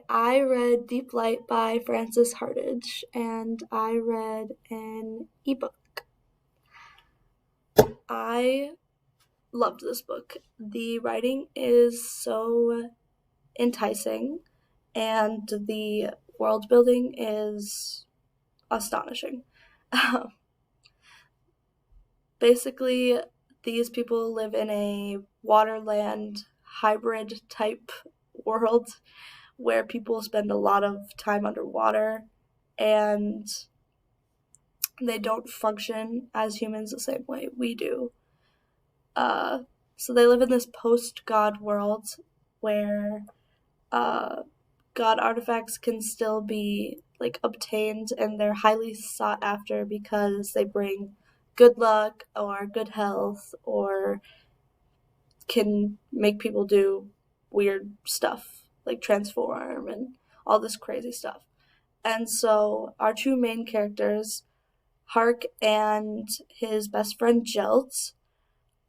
I read Deep Light by Frances Hardage, and I read an ebook. I loved this book. The writing is so enticing, and the world building is astonishing. Basically, these people live in a waterland hybrid type world where people spend a lot of time underwater and they don't function as humans the same way we do. Uh, so they live in this post-God world where uh, God artifacts can still be like obtained, and they're highly sought after because they bring good luck or good health or can make people do weird stuff like transform and all this crazy stuff. And so our two main characters, Hark and his best friend Jelt,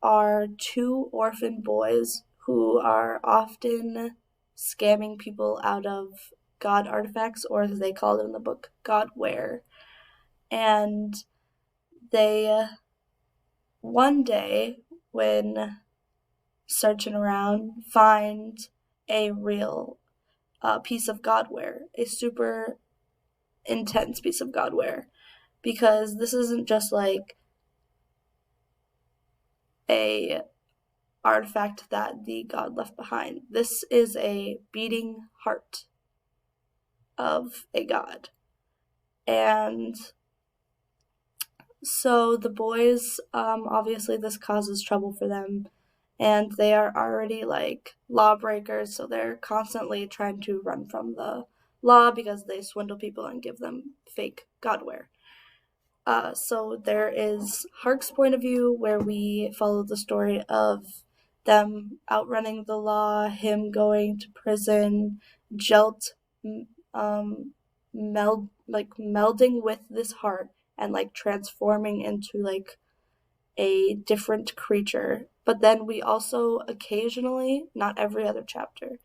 are two orphan boys who are often scamming people out of God artifacts, or as they call it in the book, Godware. And they, one day, when searching around, find a real piece of Godware, a super intense piece of Godware, because this isn't just like a artifact that the god left behind. This is a beating heart of a god. And so the boys, obviously this causes trouble for them, and they are already like lawbreakers, so they're constantly trying to run from the law because they swindle people and give them fake godware. So there is Hark's point of view, where we follow the story of them outrunning the law, him going to prison, Jelt melding with this heart and like transforming into like a different creature. But then we also occasionally, not every other chapter,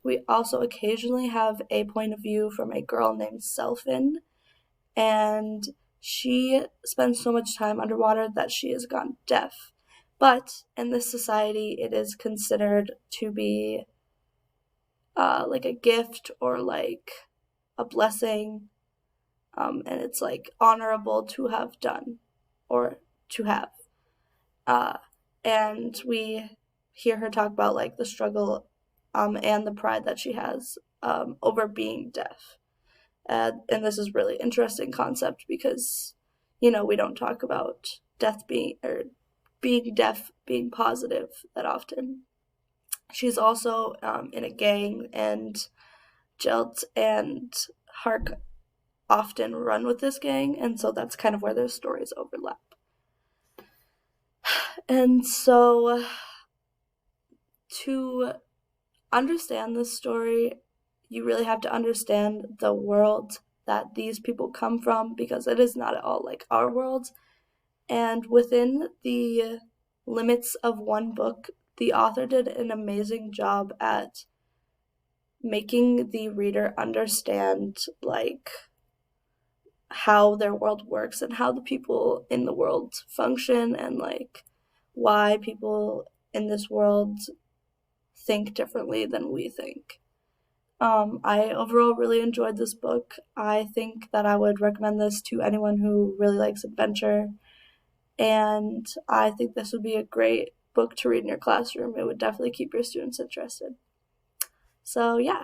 we also occasionally have a point of view from a girl named Selfin, and she spends so much time underwater that she has gone deaf. But in this society, it is considered to be like a gift or like a blessing, and it's like honorable to have done or to have. Uh, and we hear her talk about like the struggle and the pride that she has over being deaf. And this is really interesting concept because, we don't talk about death being or being deaf being positive that often. She's also in a gang, and Jelt and Hark often run with this gang, and so that's kind of where their stories overlap. And so to understand this story, you really have to understand the world that these people come from, because it is not at all like our world. And within the limits of one book, the author did an amazing job at making the reader understand like how their world works and how the people in the world function, and like why people in this world think differently than we think. I overall really enjoyed this book. I think that I would recommend this to anyone who really likes adventure, and I think this would be a great book to read in your classroom. It would definitely keep your students interested. So, yeah,